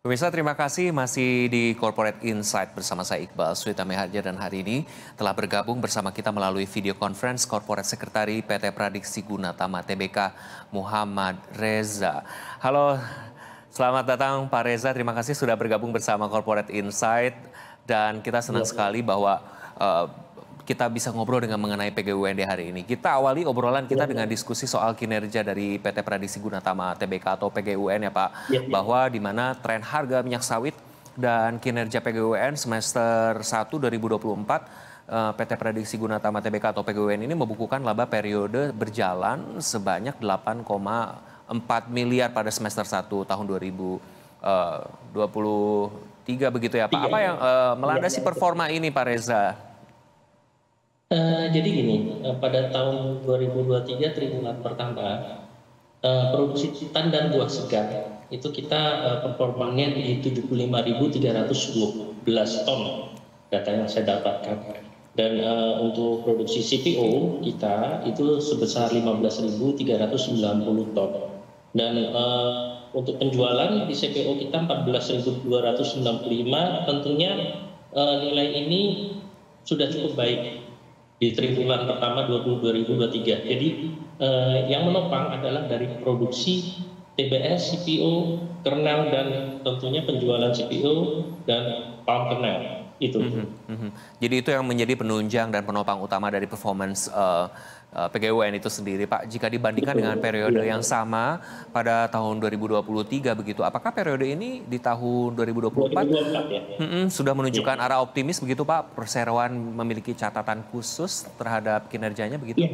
Pemirsa, terima kasih masih di Corporate Insight bersama saya Iqbal Suitame Harja, dan hari ini telah bergabung bersama kita melalui video conference Corporate Sekretari PT Pradiksi Gunatama Tbk Muhammad Reza. Halo, selamat datang Pak Reza, terima kasih sudah bergabung bersama Corporate Insight, dan kita senang sekali bahwa kita bisa ngobrol dengan mengenai PGUND hari ini. Kita awali obrolan kita dengan diskusi soal kinerja dari PT Pradiksi Gunatama Tbk atau PGUN ya Pak. Bahwa di mana tren harga minyak sawit dan kinerja PGUN semester 1 2024 PT Pradiksi Gunatama Tbk atau PGUN ini membukukan laba periode berjalan sebanyak 8,4 miliar pada semester 1 tahun 2023 begitu ya Pak. Apa yang melandasi performa ini Pak Reza? Jadi gini, pada tahun 2023 triwulan pertama, produksi titan dan buah segar itu kita performanya di 75.312 ton, data yang saya dapatkan. Dan untuk produksi CPO kita itu sebesar 15.390 ton. Dan untuk penjualan di CPO kita 14.265, tentunya nilai ini sudah cukup baik di triwulan pertama 2023. Jadi yang menopang adalah dari produksi TBS, CPO, kernel, dan tentunya penjualan CPO dan palm kernel. Itu. Jadi itu yang menjadi penunjang dan penopang utama dari performance PGUN itu sendiri Pak. Jika dibandingkan dengan periode yang sama pada tahun 2023 begitu, apakah periode ini di tahun 2024 ya? Sudah menunjukkan arah optimis begitu Pak? Perseroan memiliki catatan khusus terhadap kinerjanya begitu?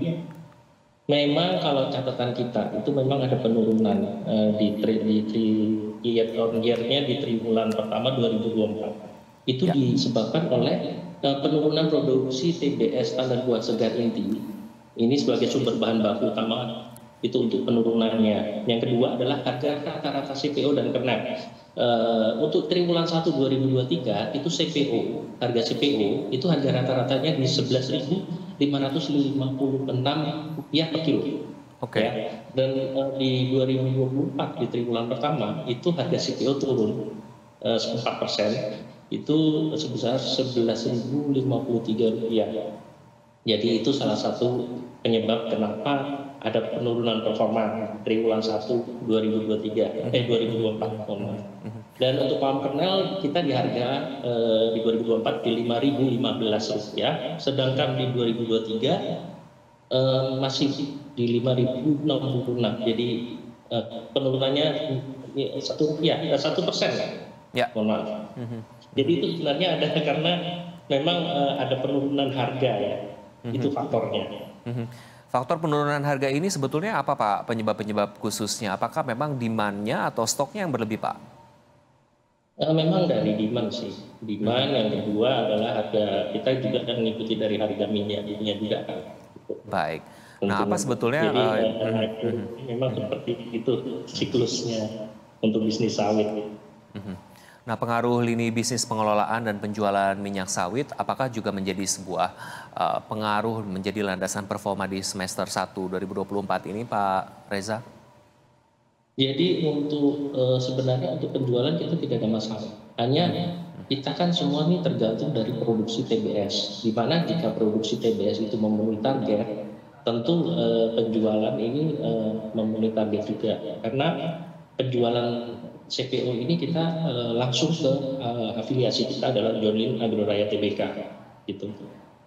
Memang kalau catatan kita itu memang ada penurunan di year on year-nya di triwulan pertama 2024. Itu disebabkan oleh penurunan produksi TBS standar buah segar inti. Ini sebagai sumber bahan baku utama itu untuk penurunannya. Yang kedua adalah harga rata-rata CPO dan kernel. Untuk triwulan 1 2023 itu harga CPO itu harga rata-ratanya di 11.556 rupiah per kilo. Ya. Dan di 2024 di triwulan pertama itu harga CPO turun 4%, itu sebesar 11.053 rupiah. Jadi itu salah satu penyebab kenapa ada penurunan performa triwulan 1 2024. Dan untuk palm kernel kita di harga di 2024 di 5.015 rupiah, sedangkan di 2023 masih di 5.066. Jadi penurunannya 1%. Ya. Mohon maaf. Jadi itu sebenarnya ada karena memang ada penurunan harga ya. Itu faktornya. Faktor penurunan harga ini sebetulnya apa Pak penyebab-penyebab khususnya? Apakah memang demand-nya atau stoknya yang berlebih Pak? Memang dari demand sih. Demand yang kedua adalah harga, kita juga akan mengikuti dari harga minyak dunia juga. Baik. Nah apa sebetulnya? Jadi memang seperti itu siklusnya untuk bisnis sawit. Nah, pengaruh lini bisnis pengelolaan dan penjualan minyak sawit, apakah juga menjadi sebuah pengaruh menjadi landasan performa di semester 1 2024 ini, Pak Reza? Jadi untuk sebenarnya untuk penjualan kita tidak ada masalah. Hanya kita kan semua ini tergantung dari produksi TBS. Di mana jika produksi TBS itu memenuhi target, tentu penjualan ini memenuhi target juga. Karena penjualan CPO ini kita langsung ke afiliasi kita adalah Jonlin Agroraya Tbk, gitu.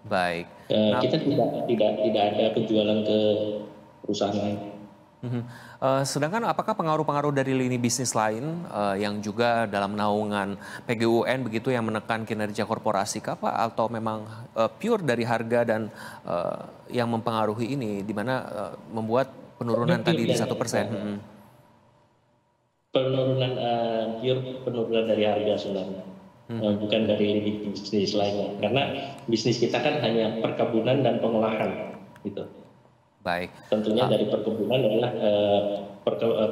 Baik. Kita tidak ada penjualan ke perusahaan lain. Sedangkan apakah pengaruh-pengaruh dari lini bisnis lain yang juga dalam naungan PGUN begitu yang menekan kinerja korporasi kah Pak? Atau memang pure dari harga dan yang mempengaruhi ini, di mana membuat penurunan tadi di 1%? Penurunan dari harga sebenarnya, bukan dari bisnis lainnya, karena bisnis kita kan hanya perkebunan dan pengolahan gitu. Baik. Tentunya dari perkebunan adalah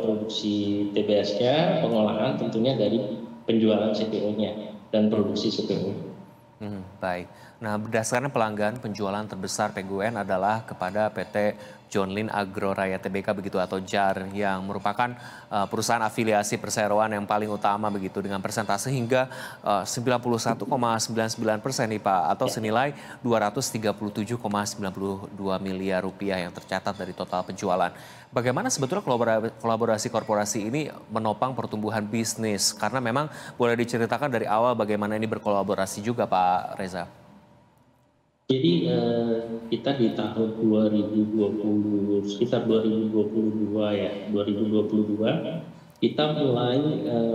produksi TBS-nya, pengolahan tentunya dari penjualan CPO-nya dan produksi CPO. Baik. Nah, berdasarkan pelanggan penjualan terbesar PGUN adalah kepada PT Johnlyn Agro Raya Tbk begitu atau JAR yang merupakan perusahaan afiliasi perseroan yang paling utama begitu dengan persentase hingga 91,99% nih Pak atau senilai 237,92 miliar rupiah yang tercatat dari total penjualan. Bagaimana sebetulnya kolaborasi korporasi ini menopang pertumbuhan bisnis? Karena memang boleh diceritakan dari awal bagaimana ini berkolaborasi juga Pak Reza. Jadi kita di tahun 2020, sekitar 2022 ya, 2022, kita mulai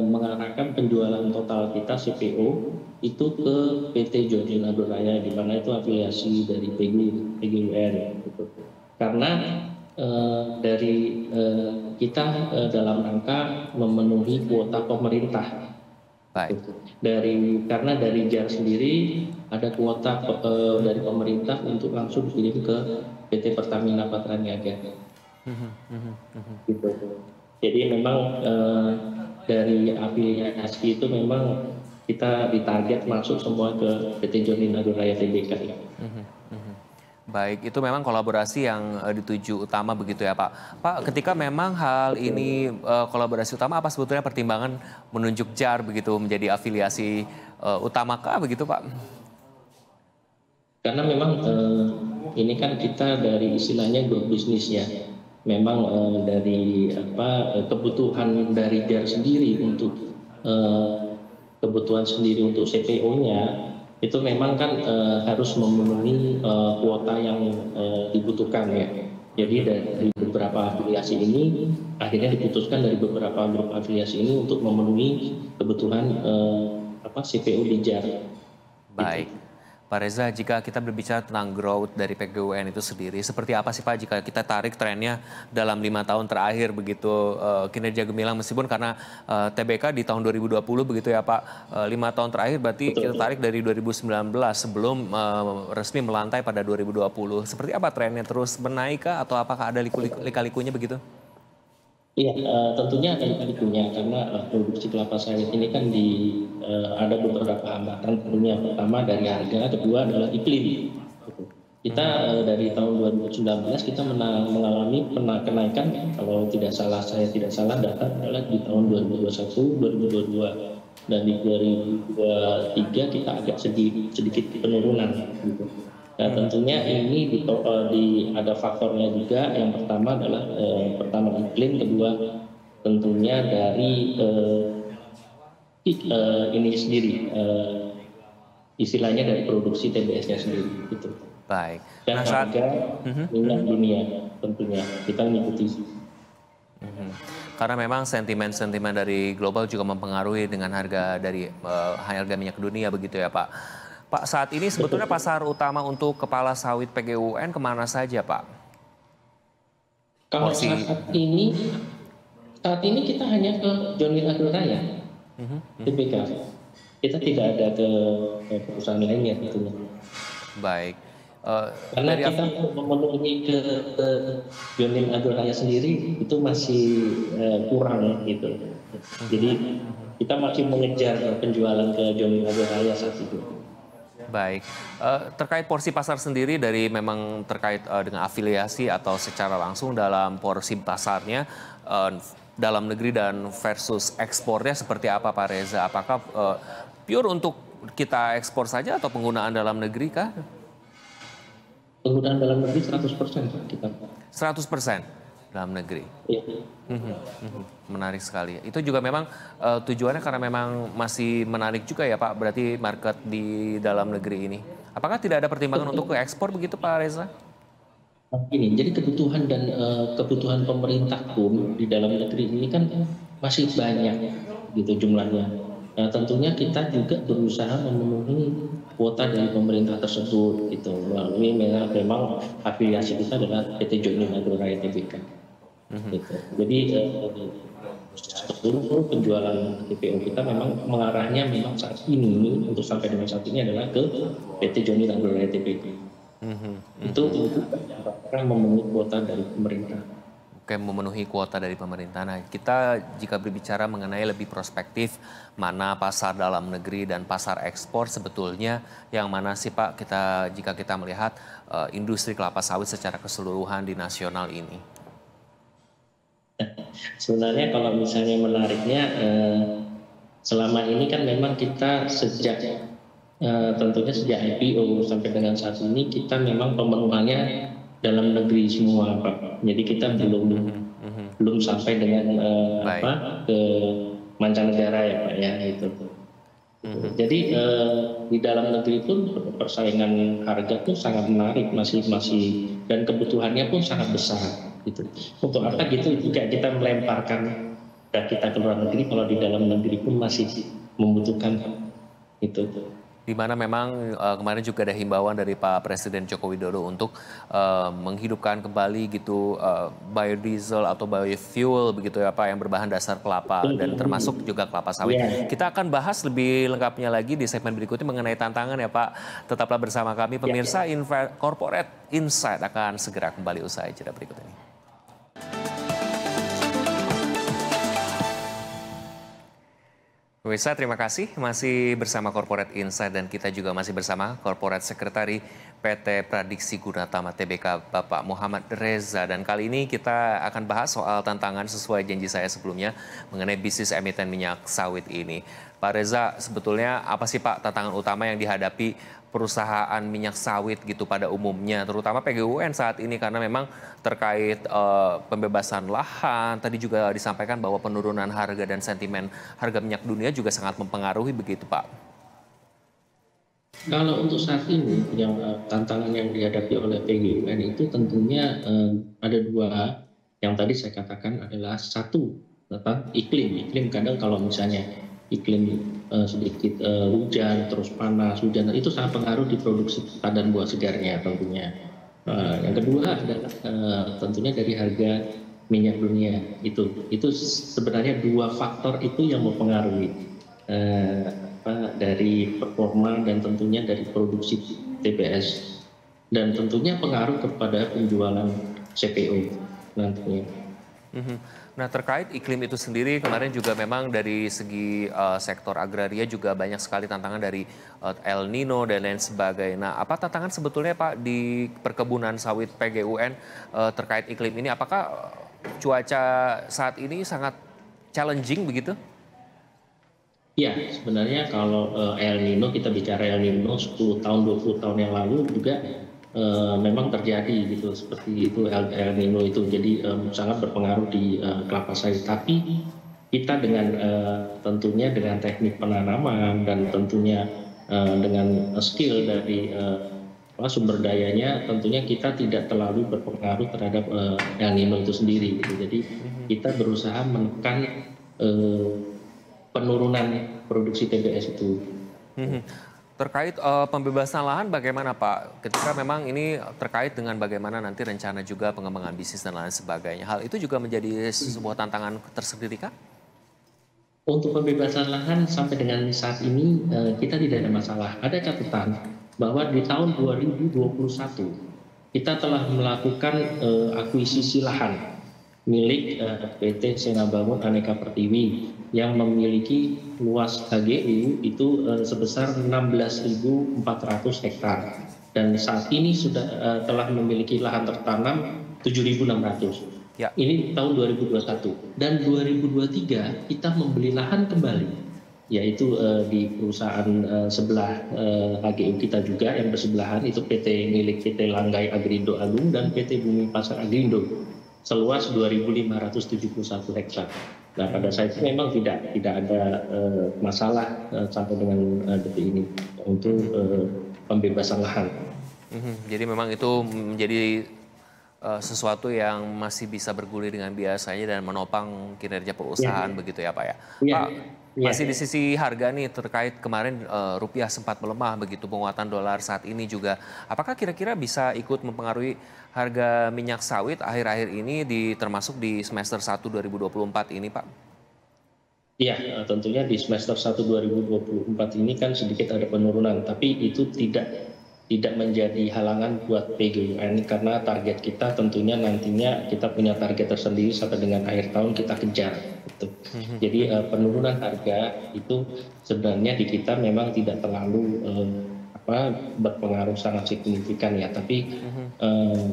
mengarahkan penjualan total kita CPO itu ke PT Johnlyn Agro Raya, di mana itu afiliasi dari PGUN. Gitu. Karena dari kita dalam rangka memenuhi kuota pemerintah. Baik. Karena dari JAR sendiri ada kuota dari pemerintah untuk langsung dikirim ke PT Pertamina Patraniaga. Gitu. Jadi memang dari afiliasi itu memang kita ditarget masuk semua ke PT Johnlyn Agro Raya Tbk. Baik, itu memang kolaborasi yang dituju utama begitu ya Pak. Pak, ketika memang hal ini kolaborasi utama, apa sebetulnya pertimbangan menunjuk JAR begitu menjadi afiliasi utamakah begitu Pak? Karena memang ini kan kita dari istilahnya grup bisnis ya. Memang dari kebutuhan dari JAR sendiri untuk kebutuhan sendiri untuk CPO-nya itu memang kan harus memenuhi kuota yang dibutuhkan ya. Jadi dari beberapa afiliasi ini akhirnya diputuskan dari beberapa grup afiliasi ini untuk memenuhi kebutuhan CPO di JAR. Baik. Pak Reza, jika kita berbicara tentang growth dari PGUN itu sendiri, seperti apa sih Pak jika kita tarik trennya dalam 5 tahun terakhir begitu kinerja gemilang meskipun karena TBK di tahun 2020 begitu ya Pak, 5 tahun terakhir berarti kita tarik dari 2019 sebelum resmi melantai pada 2020. Seperti apa trennya, terus menaik kah atau apakah ada lika-likunya begitu? Iya, tentunya ada lika-likunya karena produksi kelapa sawit ini kan ada beberapa hambatan. Tentunya pertama dari harga, kedua adalah iklim. Kita dari tahun 2019 kita mengalami kenaikan, kalau saya tidak salah data adalah di tahun 2021, 2022 dan di 2023 kita agak sedikit penurunan. Gitu. Nah tentunya ini ada faktornya juga. Yang pertama adalah pertama iklim, kedua tentunya dari ini sendiri istilahnya dari produksi TBS-nya sendiri gitu. Baik. Dan harga minyak dunia tentunya kita mengikuti. Karena memang sentimen-sentimen dari global juga mempengaruhi dengan harga minyak dunia begitu ya Pak. Pak, saat ini sebetulnya pasar utama untuk kepala sawit PGUN kemana saja, Pak? Kalau saat ini kita hanya ke Johnlyn Agro Raya, TBK. Kita tidak ada ke perusahaan lainnya tentunya. Baik. Karena kita memenuhi ke Johnlyn Agro Raya sendiri itu masih kurang gitu. Jadi kita masih mengejar penjualan ke Johnlyn Agro Raya saat itu. Baik, terkait porsi pasar sendiri dari memang terkait dengan afiliasi atau secara langsung dalam porsi pasarnya dalam negeri dan versus ekspornya seperti apa Pak Reza? Apakah pure untuk kita ekspor saja atau penggunaan dalam negeri kah? Penggunaan dalam negeri 100% kita. 100% dalam negeri? Iya. Menarik sekali. Itu juga memang tujuannya karena memang masih menarik juga ya Pak, berarti market di dalam negeri ini. Apakah tidak ada pertimbangan untuk ekspor begitu Pak Reza? Jadi kebutuhan pemerintah pun di dalam negeri ini kan masih banyak gitu jumlahnya. Nah tentunya kita juga berusaha memenuhi kuota dari pemerintah tersebut gitu melalui memang afiliasi kita adalah PT Johnlyn Agro Raya Tbk. Gitu. Jadi seluruh penjualan TPO kita memang mengarahnya memang saat ini untuk sampai dengan saat ini adalah ke PT Johnlyn Agro Raya Tbk. Itu untuk memenuhi kuota dari pemerintah. memenuhi kuota dari pemerintah. Nah, kita jika berbicara mengenai lebih prospektif, mana pasar dalam negeri dan pasar ekspor sebetulnya yang mana sih Pak jika kita melihat industri kelapa sawit secara keseluruhan di nasional ini? Sebenarnya kalau misalnya menariknya, selama ini kan memang kita tentunya sejak IPO sampai dengan saat ini kita memang pemenuhannya dalam negeri semua, Pak. Jadi kita belum sampai dengan ke mancanegara ya, Pak ya itu. Jadi di dalam negeri pun persaingan harga pun sangat menarik, masih dan kebutuhannya pun sangat besar gitu. Untuk apa gitu juga kita melemparkan kita ke luar negeri kalau di dalam negeri pun masih membutuhkan itu. Di mana memang kemarin juga ada himbauan dari Pak Presiden Joko Widodo untuk menghidupkan kembali gitu biodiesel atau biofuel begitu ya Pak yang berbahan dasar kelapa dan termasuk juga kelapa sawit. Yeah. Kita akan bahas lebih lengkapnya lagi di segmen berikutnya mengenai tantangan ya Pak. Tetaplah bersama kami pemirsa. Corporate Insight akan segera kembali usai jeda berikut ini. Pemirsa, terima kasih masih bersama Corporate Insight dan kita juga masih bersama Corporate Sekretari PT Pradiksi Gunatama Tbk Bapak Muhammad Reza. Dan kali ini kita akan bahas soal tantangan sesuai janji saya sebelumnya mengenai bisnis emiten minyak sawit ini. Pak Reza, sebetulnya apa sih Pak tantangan utama yang dihadapi perusahaan minyak sawit gitu pada umumnya, terutama PGUN saat ini karena memang terkait pembebasan lahan, tadi juga disampaikan bahwa penurunan harga dan sentimen harga minyak dunia juga sangat mempengaruhi begitu Pak. Kalau untuk saat ini yang tantangan yang dihadapi oleh PGUN itu tentunya ada dua yang tadi saya katakan adalah satu tentang iklim kadang kalau misalnya iklim sedikit hujan, terus panas, hujan, itu sangat pengaruh di produksi padan buah segarnya tentunya. Yang kedua adalah tentunya dari harga minyak dunia itu sebenarnya dua faktor itu yang mempengaruhi dari performa dan tentunya dari produksi TBS dan tentunya pengaruh kepada penjualan CPO nantinya. Nah terkait iklim itu sendiri kemarin juga memang dari segi sektor agraria juga banyak sekali tantangan dari El Nino dan lain sebagainya. Nah apa tantangan sebetulnya Pak di perkebunan sawit PGUN terkait iklim ini? Apakah cuaca saat ini sangat challenging begitu? Ya sebenarnya kalau El Nino, kita bicara El Nino 10 tahun 20 tahun yang lalu juga memang terjadi gitu seperti itu El Nino itu, jadi sangat berpengaruh di kelapa sawit. Tapi kita dengan tentunya dengan teknik penanaman dan tentunya dengan skill dari sumber dayanya, tentunya kita tidak terlalu berpengaruh terhadap El Nino itu sendiri gitu. Jadi kita berusaha menekan penurunan produksi TBS itu. Terkait pembebasan lahan bagaimana Pak? Ketika memang ini terkait dengan bagaimana nanti rencana juga pengembangan bisnis dan lain sebagainya. Hal itu juga menjadi sebuah tantangan tersendiri kah? Untuk pembebasan lahan sampai dengan saat ini kita tidak ada masalah. Ada catatan bahwa di tahun 2021 kita telah melakukan akuisisi lahan milik PT Senabangun Aneka Pertiwi yang memiliki luas HGU itu sebesar 16.400 hektar dan saat ini sudah telah memiliki lahan tertanam 7.600. Ya. Ini tahun 2021 dan 2023 kita membeli lahan kembali, yaitu di perusahaan sebelah HGU kita juga yang bersebelahan itu PT milik PT Langgai Agrindo Agung dan PT Bumi Pasar Agrindo seluas 2.571 hektar. Nah pada saat itu memang tidak ada masalah sampai dengan detik ini untuk pembebasan lahan. Jadi memang itu menjadi sesuatu yang masih bisa bergulir dengan biasanya dan menopang kinerja perusahaan begitu ya Pak ya. Pak, masih di sisi harga nih terkait kemarin rupiah sempat melemah begitu, penguatan dolar saat ini juga. Apakah kira-kira bisa ikut mempengaruhi harga minyak sawit akhir-akhir ini termasuk di semester 1 2024 ini Pak? Iya, tentunya di semester 1 2024 ini kan sedikit ada penurunan, tapi itu tidak tidak menjadi halangan buat PGUN karena target kita tentunya nantinya kita punya target tersendiri sampai dengan akhir tahun kita kejar. Gitu. Jadi penurunan harga itu sebenarnya di kita memang tidak terlalu berpengaruh sangat signifikan ya, tapi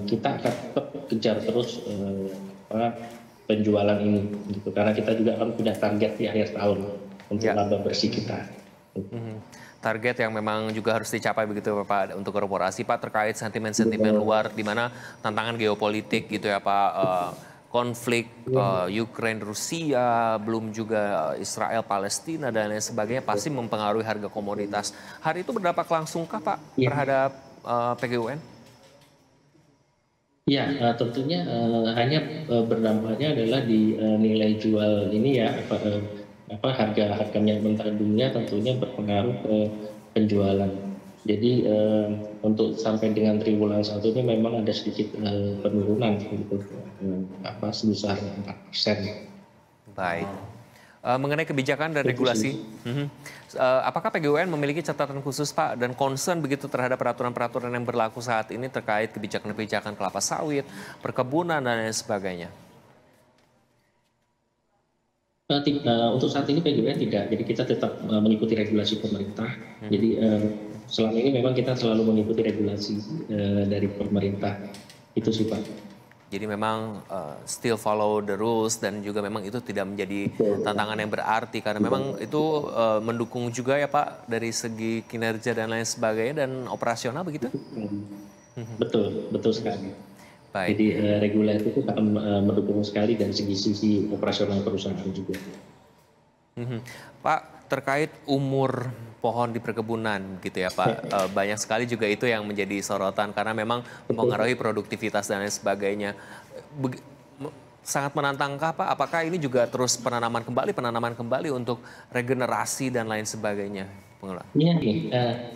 kita akan tetap kejar terus penjualan ini gitu karena kita juga akan punya target di akhir tahun untuk laba bersih kita. Target yang memang juga harus dicapai begitu Pak untuk korporasi Pak, terkait sentimen-sentimen luar di mana tantangan geopolitik gitu ya Pak, konflik Ukraina Rusia, belum juga Israel Palestina dan lain sebagainya pasti mempengaruhi harga komoditas. Hari itu berdampak langsungkah Pak terhadap PGUN? Ya, tentunya hanya berdampaknya adalah di nilai jual ini ya, harga minyak mentah dunia tentunya berpengaruh ke penjualan. Jadi untuk sampai dengan triwulan 1 ini memang ada sedikit penurunan gitu, sebesar 4%. Baik. Mengenai kebijakan dan regulasi, apakah PGUN memiliki catatan khusus Pak dan concern begitu terhadap peraturan-peraturan yang berlaku saat ini terkait kebijakan-kebijakan kelapa sawit, perkebunan dan lain sebagainya? Untuk saat ini PGUN tidak, jadi kita tetap mengikuti regulasi pemerintah. Jadi selama ini memang kita selalu mengikuti regulasi dari pemerintah, itu sih Pak. Jadi memang still follow the rules dan juga memang itu tidak menjadi tantangan yang berarti karena memang itu mendukung juga ya Pak dari segi kinerja dan lain sebagainya dan operasional begitu? Betul sekali. Baik. Jadi regulator itu akan mendukung sekali dari sisi operasional perusahaan juga. Pak, terkait umur pohon di perkebunan gitu ya Pak, banyak sekali juga itu yang menjadi sorotan karena memang mempengaruhi produktivitas dan lain sebagainya. Sangat menantangkah Pak? Apakah ini juga terus penanaman kembali untuk regenerasi dan lain sebagainya? Iya,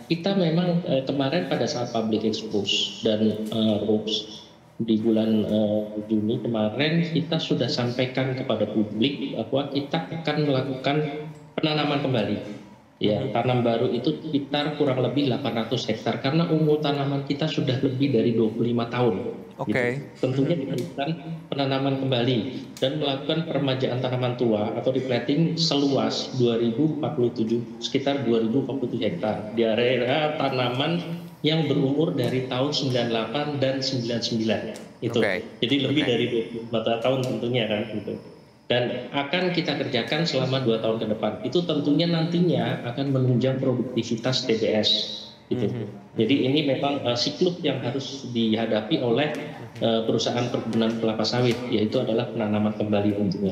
kita memang kemarin pada saat public expose dan ROPS di bulan Juni kemarin kita sudah sampaikan kepada publik bahwa kita akan melakukan penanaman kembali. Ya, tanam baru itu sekitar kurang lebih 800 hektar karena umur tanaman kita sudah lebih dari 25 tahun. Oke. Gitu. Tentunya diperlukan penanaman kembali dan melakukan peremajaan tanaman tua atau replanting seluas 2047 sekitar 2047 hektar di area tanaman yang berumur dari tahun 98 dan 99 itu. Jadi lebih dari 24 tahun tentunya kan gitu. Dan akan kita kerjakan selama 2 tahun ke depan. Itu tentunya nantinya akan menunjang produktivitas TBS. Gitu. Jadi ini memang siklus yang harus dihadapi oleh perusahaan perkebunan kelapa sawit, yaitu adalah penanaman kembali tentunya.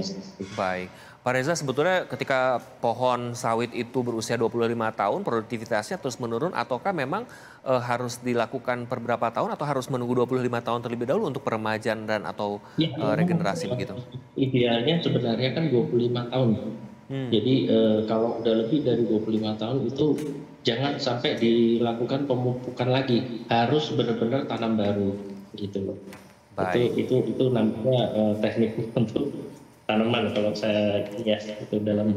Baik. Pak Reza, sebetulnya ketika pohon sawit itu berusia 25 tahun, produktivitasnya terus menurun, ataukah memang harus dilakukan per berapa tahun atau harus menunggu 25 tahun terlebih dahulu untuk peremajaan dan atau regenerasi begitu? Idealnya sebenarnya kan 25 tahun. Jadi kalau udah lebih dari 25 tahun itu jangan sampai dilakukan pemupukan lagi, harus benar-benar tanam baru gitu loh. Itu namanya teknik untuk tanaman kalau saya itu dalam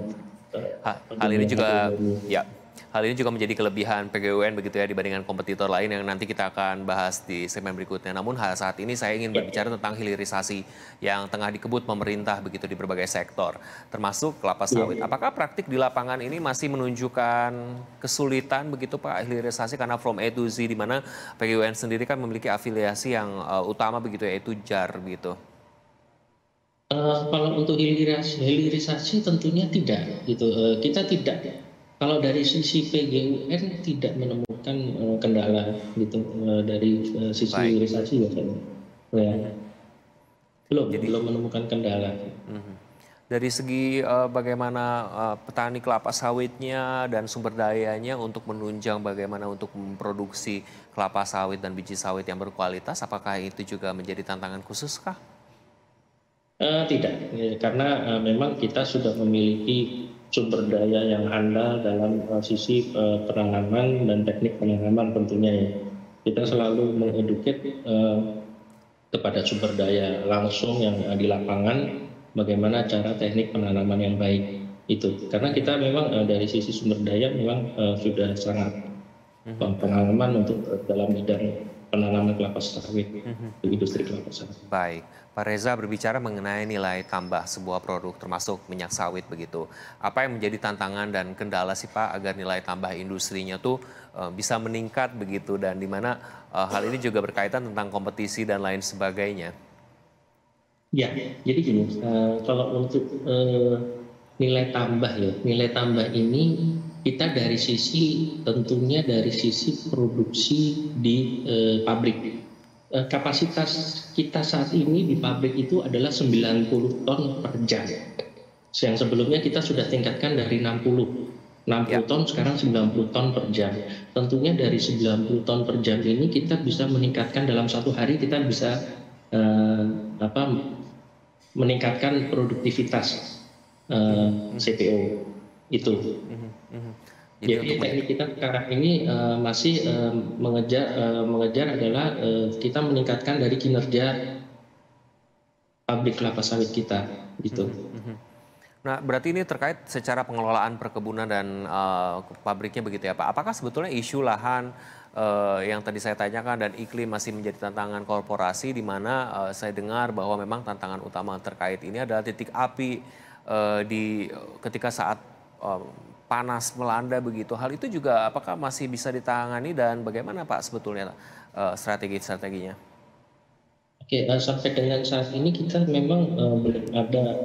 hal ini juga menjadi kelebihan PGUN begitu ya dibandingkan kompetitor lain yang nanti kita akan bahas di segmen berikutnya. Namun saat ini saya ingin berbicara tentang hilirisasi yang tengah dikebut pemerintah begitu di berbagai sektor, termasuk kelapa sawit. Apakah praktik di lapangan ini masih menunjukkan kesulitan begitu Pak hilirisasi karena from A to Z di mana PGUN sendiri kan memiliki afiliasi yang utama begitu yaitu JAR gitu. Kalau untuk hilirisasi tentunya tidak gitu. Kita tidak. Kalau dari sisi PGUN tidak menemukan kendala gitu dari sisi hilirisasi ya. Belum menemukan kendala. Dari segi bagaimana petani kelapa sawitnya dan sumber dayanya untuk menunjang bagaimana untuk memproduksi kelapa sawit dan biji sawit yang berkualitas, apakah itu juga menjadi tantangan khusus kah? Tidak, karena memang kita sudah memiliki sumber daya yang handal dalam sisi penanaman dan teknik penanaman tentunya ya. Kita selalu mengeduket kepada sumber daya langsung yang di lapangan bagaimana cara teknik penanaman yang baik itu. Karena kita memang dari sisi sumber daya memang sudah sangat pengalaman untuk dalam bidang penanaman kelapa sawit, industri kelapa sawit. Baik, Pak Reza berbicara mengenai nilai tambah sebuah produk termasuk minyak sawit begitu. Apa yang menjadi tantangan dan kendala sih Pak agar nilai tambah industrinya tuh bisa meningkat begitu dan di mana hal ini juga berkaitan tentang kompetisi dan lain sebagainya. Ya, jadi gini, kalau untuk nilai tambah ini kita dari sisi tentunya dari sisi produksi di pabrik. Kapasitas kita saat ini di pabrik itu adalah 90 ton per jam. Yang sebelumnya kita sudah tingkatkan dari 60 ton sekarang 90 ton per jam. Tentunya dari 90 ton per jam ini kita bisa meningkatkan dalam satu hari kita bisa meningkatkan produktivitas CPO itu. Jadi teknik kita sekarang ini masih mengejar adalah kita meningkatkan dari kinerja pabrik kelapa sawit kita gitu. Nah, berarti ini terkait secara pengelolaan perkebunan dan pabriknya begitu ya Pak. Apakah sebetulnya isu lahan yang tadi saya tanyakan dan iklim masih menjadi tantangan korporasi di mana saya dengar bahwa memang tantangan utama terkait ini adalah titik api ketika saat panas melanda begitu. Hal itu juga apakah masih bisa ditangani dan bagaimana Pak sebetulnya strategi-strateginya? Oke, sampai dengan saat ini kita memang belum ada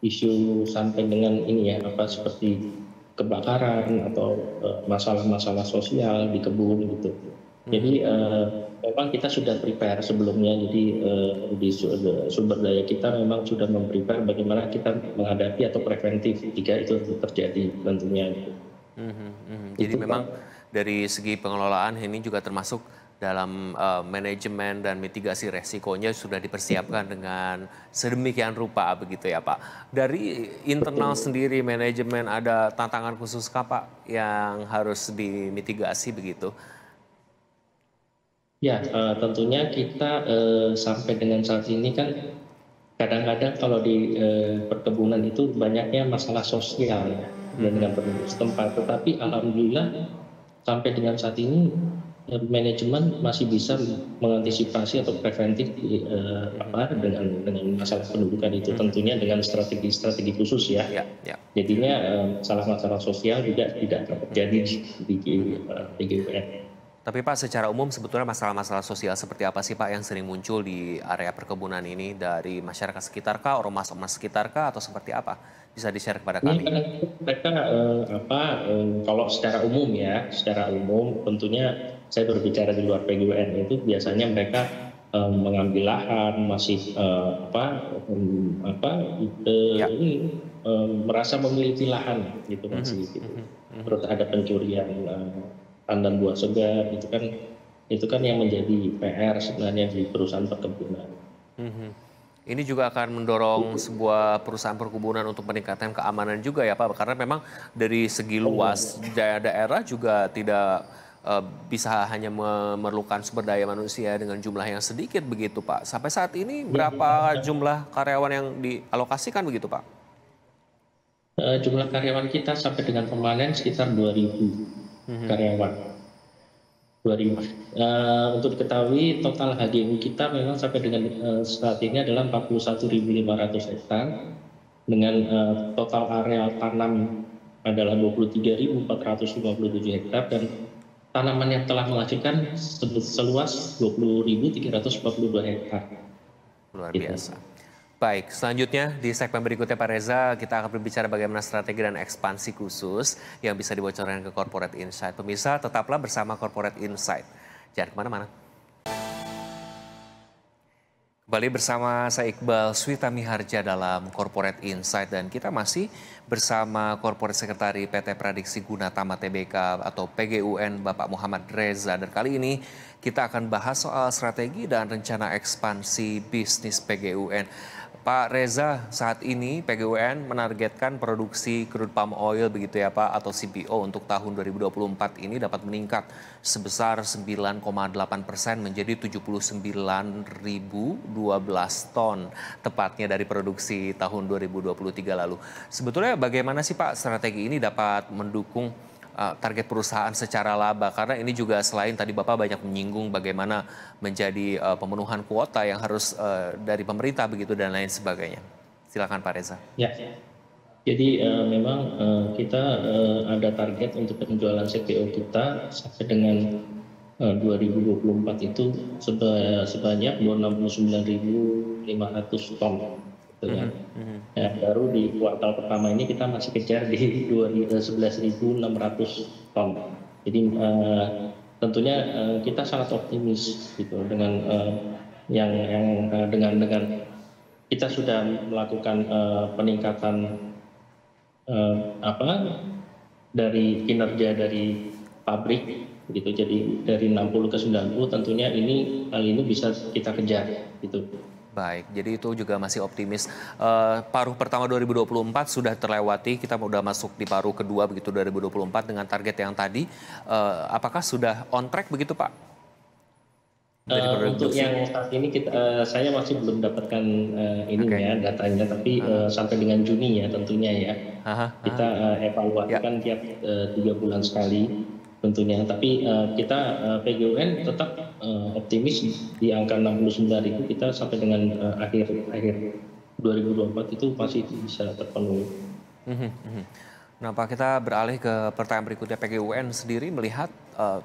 isu sampai dengan ini ya seperti kebakaran atau masalah-masalah sosial di kebun gitu. Jadi memang kita sudah prepare sebelumnya, jadi di sumber daya kita memang sudah memprepare bagaimana kita menghadapi atau preventif jika itu terjadi tentunya. Jadi memang dari segi pengelolaan ini juga termasuk dalam manajemen dan mitigasi resikonya sudah dipersiapkan dengan sedemikian rupa begitu ya Pak. Dari internal sendiri manajemen ada tantangan khusus kah Pak yang harus dimitigasi begitu? Ya, tentunya kita sampai dengan saat ini kan kadang-kadang kalau di perkebunan itu banyaknya masalah sosial ya dengan penduduk setempat. Tetapi alhamdulillah sampai dengan saat ini manajemen masih bisa mengantisipasi atau preventif dengan masalah pendudukan itu tentunya dengan strategi-strategi khusus ya. Jadinya masalah-masalah sosial juga tidak terjadi di PGUN. Tapi Pak, secara umum sebetulnya masalah-masalah sosial seperti apa sih Pak yang sering muncul di area perkebunan ini dari masyarakat sekitar kah, ormas-ormas sekitar kah, atau seperti apa? Bisa di-share kepada kami. Mereka kalau secara umum tentunya saya berbicara di luar PGUN itu biasanya mereka mengambil lahan masih merasa memiliki lahan gitu masih gitu. Terus ada pencurian tandan buah segar itu kan yang menjadi PR sebenarnya di perusahaan perkebunan. Ini juga akan mendorong sebuah perusahaan perkebunan untuk meningkatkan keamanan juga ya Pak, karena memang dari segi luas daerah juga tidak bisa hanya memerlukan sumber daya manusia dengan jumlah yang sedikit begitu Pak. Sampai saat ini berapa jumlah karyawan yang dialokasikan begitu Pak? Jumlah karyawan kita sampai dengan kemarin sekitar 2.000 karyawan. 2.000. Untuk diketahui total HGU kita memang sampai dengan saat ini adalah 41.500 hektar dengan total area tanam adalah 23.457 hektar dan tanaman yang telah menghasilkan seluas 20.342 hektar. Luar biasa. Baik, selanjutnya di segmen berikutnya Pak Reza, kita akan berbicara bagaimana strategi dan ekspansi khusus yang bisa dibocorkan ke Corporate Insight. Pemirsa, tetaplah bersama Corporate Insight. Jangan kemana-mana. Kembali bersama saya Iqbal Switamiharja dalam Corporate Insight dan kita masih bersama Corporate Sekretari PT Pradiksi Gunatama Tbk atau PGUN Bapak Muhammad Reza. Dan kali ini kita akan bahas soal strategi dan rencana ekspansi bisnis PGUN. Pak Reza, saat ini PGUN menargetkan produksi crude palm oil begitu ya Pak atau CPO untuk tahun 2024 ini dapat meningkat sebesar 9,8% menjadi 79.012 ton tepatnya dari produksi tahun 2023 lalu. Sebetulnya bagaimana sih Pak strategi ini dapat mendukung target perusahaan secara laba? Karena ini juga selain tadi Bapak banyak menyinggung bagaimana menjadi pemenuhan kuota yang harus dari pemerintah begitu dan lain sebagainya. Silakan Pak Reza. Ya, jadi memang kita ada target untuk penjualan CPO kita sampai dengan 2024 itu sebanyak 269.500 ton. Gitu ya. Ya, baru di kuartal pertama ini kita masih kejar di 11.600 ton. Jadi tentunya kita sangat optimis gitu dengan dengan kita sudah melakukan peningkatan dari kinerja dari pabrik gitu. Jadi dari 60 ke 90 tentunya hal ini bisa kita kejar gitu. Baik, jadi itu juga masih optimis. Paruh pertama 2024 sudah terlewati, kita sudah masuk di paruh kedua begitu 2024 dengan target yang tadi. Apakah sudah on track begitu Pak? Untuk yang saat ini saya masih belum dapatkan datanya, tapi sampai dengan Juni ya tentunya ya. Kita evaluasikan tiap 3 bulan sekali tentunya. Tapi kita PGUN tetap optimis di angka 69.000 kita sampai dengan akhir 2024 itu masih bisa terpenuhi. Nah Pak, kita beralih ke pertanyaan berikutnya. PGUN sendiri melihat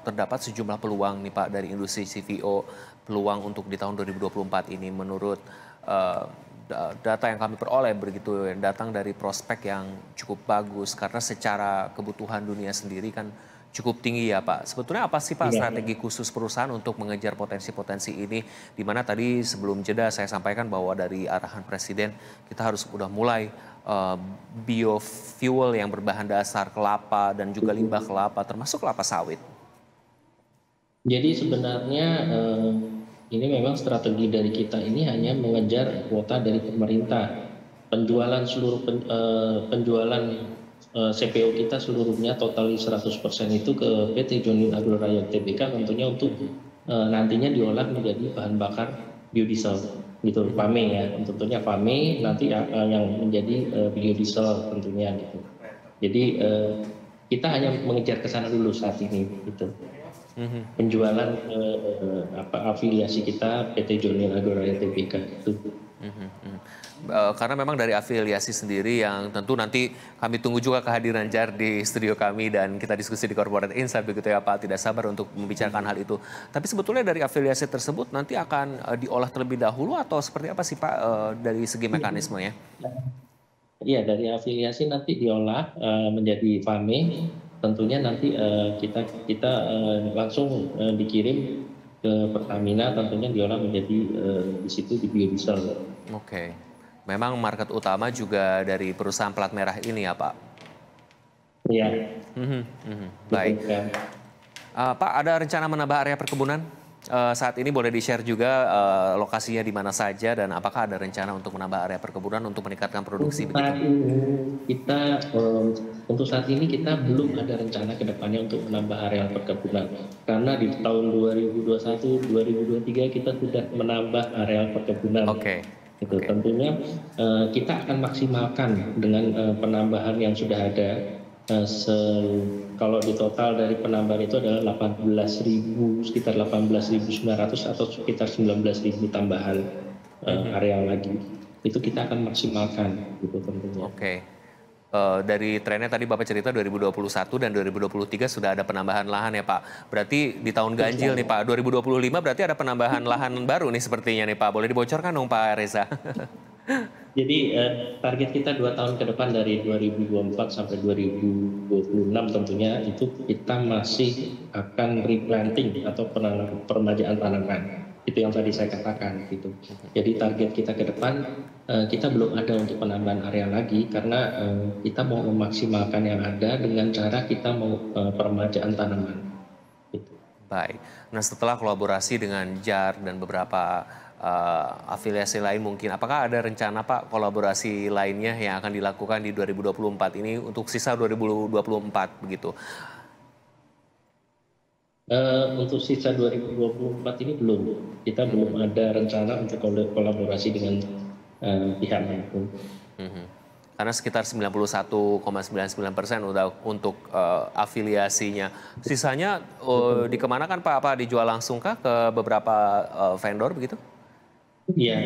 terdapat sejumlah peluang nih Pak dari industri CVO, peluang untuk di tahun 2024 ini menurut data yang kami peroleh begitu, datang dari prospek yang cukup bagus karena secara kebutuhan dunia sendiri kan cukup tinggi ya Pak. Sebetulnya apa sih Pak strategi khusus perusahaan untuk mengejar potensi-potensi ini? Di mana tadi sebelum jeda saya sampaikan bahwa dari arahan Presiden kita harus udah mulai biofuel yang berbahan dasar kelapa dan juga limbah kelapa termasuk kelapa sawit. Jadi sebenarnya ini memang strategi dari kita ini hanya mengejar kuota dari pemerintah. Penjualan penjualan CPO kita seluruhnya total 100% itu ke PT Johnny Agroraya Tbk tentunya untuk nantinya diolah menjadi bahan bakar biodiesel gitu, FAME ya, tentunya FAME nanti yang menjadi biodiesel tentunya gitu. Jadi kita hanya mengejar ke sana dulu saat ini gitu. Penjualan afiliasi kita PT Johnny Agroraya Tbk itu. Karena memang dari afiliasi sendiri yang tentu nanti kami tunggu juga kehadiran JAR di studio kami dan kita diskusi di Corporate Insight begitu ya Pak, tidak sabar untuk membicarakan hal itu. Tapi sebetulnya dari afiliasi tersebut nanti akan diolah terlebih dahulu atau seperti apa sih Pak dari segi mekanismenya? Iya, dari afiliasi nanti diolah menjadi FAME, tentunya nanti kita langsung dikirim ke Pertamina, tentunya diolah menjadi di situ di biodiesel. Oke. Memang market utama juga dari perusahaan plat merah ini ya Pak? Iya. Baik. Pak, ada rencana menambah area perkebunan? Saat ini boleh di-share juga lokasinya di mana saja dan apakah ada rencana untuk menambah area perkebunan untuk meningkatkan produksi begitu? Untuk saat ini kita belum ada rencana ke depannya untuk menambah area perkebunan. Karena di tahun 2021-2023 kita sudah menambah area perkebunan. Itu tentunya kita akan maksimalkan dengan penambahan yang sudah ada. Kalau di total dari penambahan itu adalah 18.000, sekitar 18.900 atau sekitar 19.000 tambahan area lagi. Itu kita akan maksimalkan gitu tentunya. Dari trennya tadi Bapak cerita 2021 dan 2023 sudah ada penambahan lahan ya Pak. Berarti di tahun ganjil nih Pak, 2025 berarti ada penambahan lahan baru nih sepertinya nih Pak. Boleh dibocorkan dong Pak Reza? Jadi target kita 2 tahun ke depan dari 2024 sampai 2026 tentunya itu kita masih akan replanting atau peremajaan tanaman. Itu yang tadi saya katakan gitu. Jadi target kita ke depan kita belum ada untuk penambahan area lagi karena kita mau memaksimalkan yang ada dengan cara kita mau peremajaan tanaman. Gitu. Baik. Nah setelah kolaborasi dengan JAR dan beberapa afiliasi lain mungkin, apakah ada rencana Pak kolaborasi lainnya yang akan dilakukan di 2024 ini untuk sisa 2024 begitu? Untuk sisa 2024 ini belum. Kita belum ada rencana untuk kolaborasi dengan pihak manapun. Karena sekitar 91,99% udah untuk afiliasinya. Sisanya dikemanakan Pak? Apa dijual langsung kah ke beberapa vendor begitu? Iya,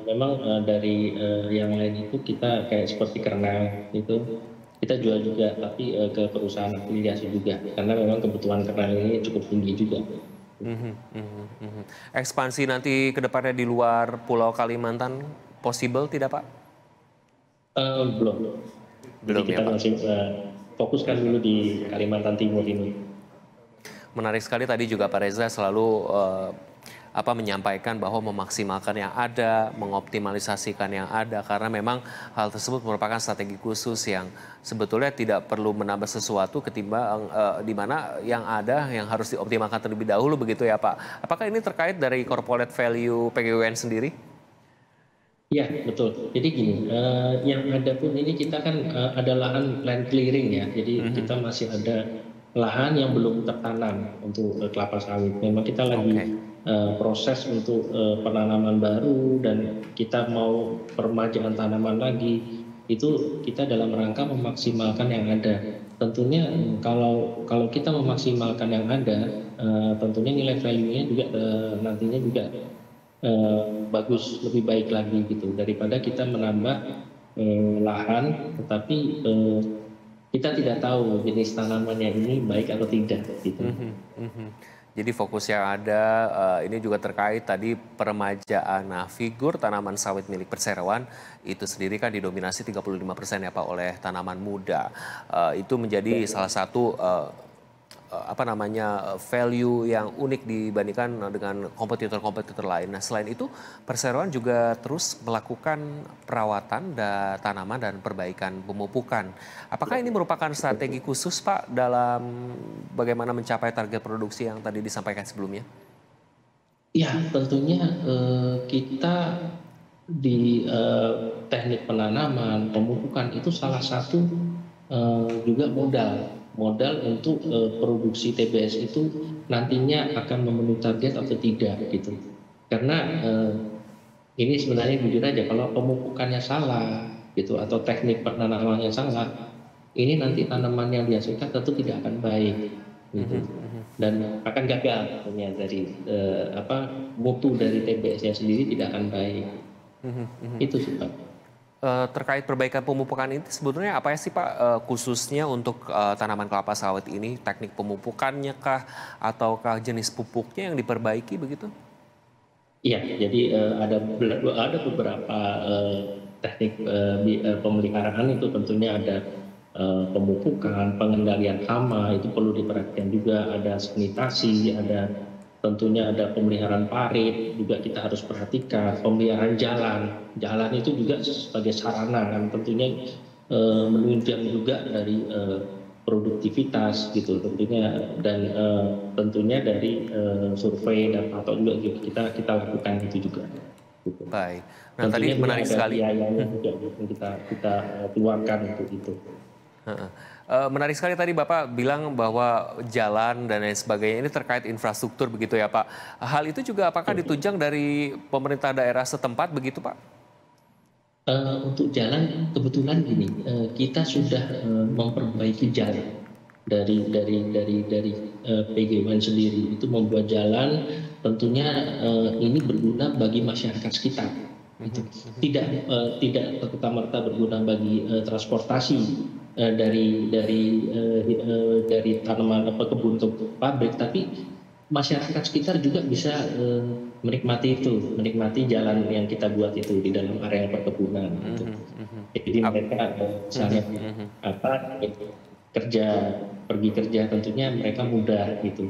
memang dari yang lain itu kita kayak seperti kernel itu kita jual juga, tapi ke perusahaan afiliasi juga, karena memang kebutuhan kernel ini cukup tinggi juga. Ekspansi nanti ke depannya di luar Pulau Kalimantan possible tidak Pak? Belum. Jadi Belum ya kita Pak? masih fokuskan dulu di Kalimantan Timur ini. Menarik sekali tadi juga Pak Reza selalu menyampaikan bahwa memaksimalkan yang ada, mengoptimalisasikan yang ada, karena memang hal tersebut merupakan strategi khusus yang sebetulnya tidak perlu menambah sesuatu ketimbang di mana yang ada yang harus dioptimalkan terlebih dahulu begitu ya Pak. Apakah ini terkait dari corporate value PGWN sendiri? Ya, betul. Jadi gini, yang ada pun ini kita kan ada lahan land clearing ya. Jadi kita masih ada lahan yang belum tertanam untuk kelapa sawit. Memang kita lagi proses untuk penanaman baru dan kita mau permajaan tanaman lagi. Itu kita dalam rangka memaksimalkan yang ada. Tentunya kalau kita memaksimalkan yang ada, tentunya nilai value-nya juga nantinya juga bagus, lebih baik lagi gitu daripada kita menambah lahan tetapi kita tidak tahu jenis tanamannya ini baik atau tidak gitu. Jadi fokus yang ada ini juga terkait tadi peremajaan. Nah, figur tanaman sawit milik perseroan itu sendiri kan didominasi 35% ya Pak oleh tanaman muda. Itu menjadi salah satu value yang unik dibandingkan dengan kompetitor-kompetitor lain. Nah, selain itu perseroan juga terus melakukan perawatan tanaman dan perbaikan pemupukan. Apakah ini merupakan strategi khusus Pak dalam bagaimana mencapai target produksi yang tadi disampaikan sebelumnya? Ya, tentunya kita di teknik penanaman, pemupukan itu salah satu juga modal untuk produksi TBS itu nantinya akan memenuhi target atau tidak gitu. Karena ini sebenarnya jujur aja kalau pemupukannya salah gitu atau teknik penanamannya salah, ini nanti tanaman yang dihasilkan tentu tidak akan baik gitu. Dan akan gagal tentunya dari mutu dari TBS-nya sendiri tidak akan baik. Itu sih Pak. Terkait perbaikan pemupukan ini sebetulnya apa ya sih Pak khususnya untuk tanaman kelapa sawit ini, teknik pemupukannya kah ataukah jenis pupuknya yang diperbaiki begitu? Iya, jadi ada beberapa teknik pemeliharaan itu tentunya ada pemupukan, pengendalian hama itu perlu diperhatikan juga, ada sanitasi, tentunya ada pemeliharaan parit juga kita harus perhatikan, pemeliharaan jalan itu juga sebagai sarana kan tentunya menunjang juga dari produktivitas gitu tentunya dan tentunya dari survei dan atau juga kita lakukan itu juga. Gitu. Baik. Nah, tentunya tadi menarik sekali. biayanya juga kita keluarkan untuk itu. Menarik sekali tadi Bapak bilang bahwa jalan dan lain sebagainya ini terkait infrastruktur begitu ya Pak. Hal itu juga apakah ditunjang dari pemerintah daerah setempat begitu Pak? Untuk jalan kebetulan gini, kita sudah memperbaiki jalan dari PGWN sendiri itu membuat jalan tentunya ini berguna bagi masyarakat sekitar. Itu tidak serta-merta berguna bagi transportasi dari tanaman kebun ke pabrik, tapi masyarakat sekitar juga bisa menikmati jalan yang kita buat itu di dalam area perkebunan. Gitu. Jadi mereka misalnya pergi kerja tentunya mereka mudah gitu.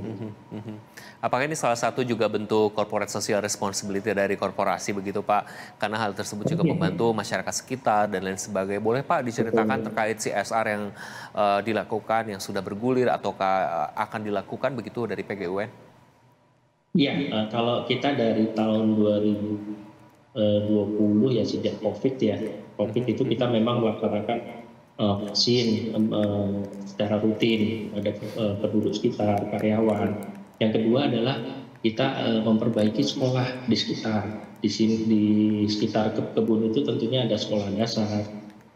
Apakah ini salah satu juga bentuk corporate social responsibility dari korporasi begitu Pak? Karena hal tersebut juga membantu masyarakat sekitar dan lain sebagainya. Boleh Pak diceritakan terkait CSR yang dilakukan, yang sudah bergulir ataukah akan dilakukan begitu dari PGWN? Iya, kalau kita dari tahun 2020 ya sejak COVID itu kita memang melaksanakan vaksin secara rutin pada penduduk sekitar, karyawan. Yang kedua adalah kita memperbaiki sekolah di sekitar. Di sekitar kebun itu tentunya ada sekolah dasar,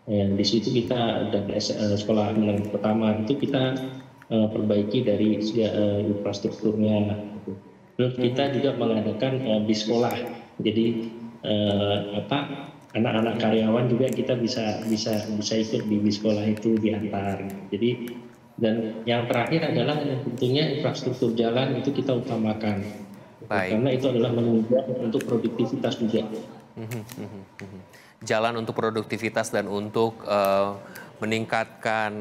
Di situ kita dan sekolah menengah pertama itu kita perbaiki dari infrastrukturnya. Gitu. Terus kita juga mengadakan bis sekolah. Jadi anak-anak karyawan juga kita bisa ikut di bis sekolah itu diantar. Jadi dan yang terakhir adalah tentunya infrastruktur jalan itu kita utamakan. Baik. Karena itu adalah menunjang untuk produktivitas juga. Jalan untuk produktivitas dan untuk meningkatkan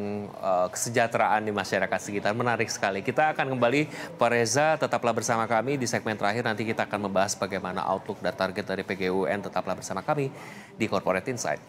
kesejahteraan di masyarakat sekitar. Menarik sekali. Kita akan kembali, Pak Reza, tetaplah bersama kami di segmen terakhir. Nanti kita akan membahas bagaimana outlook dan target dari PGUN. Tetaplah bersama kami di Corporate Insight.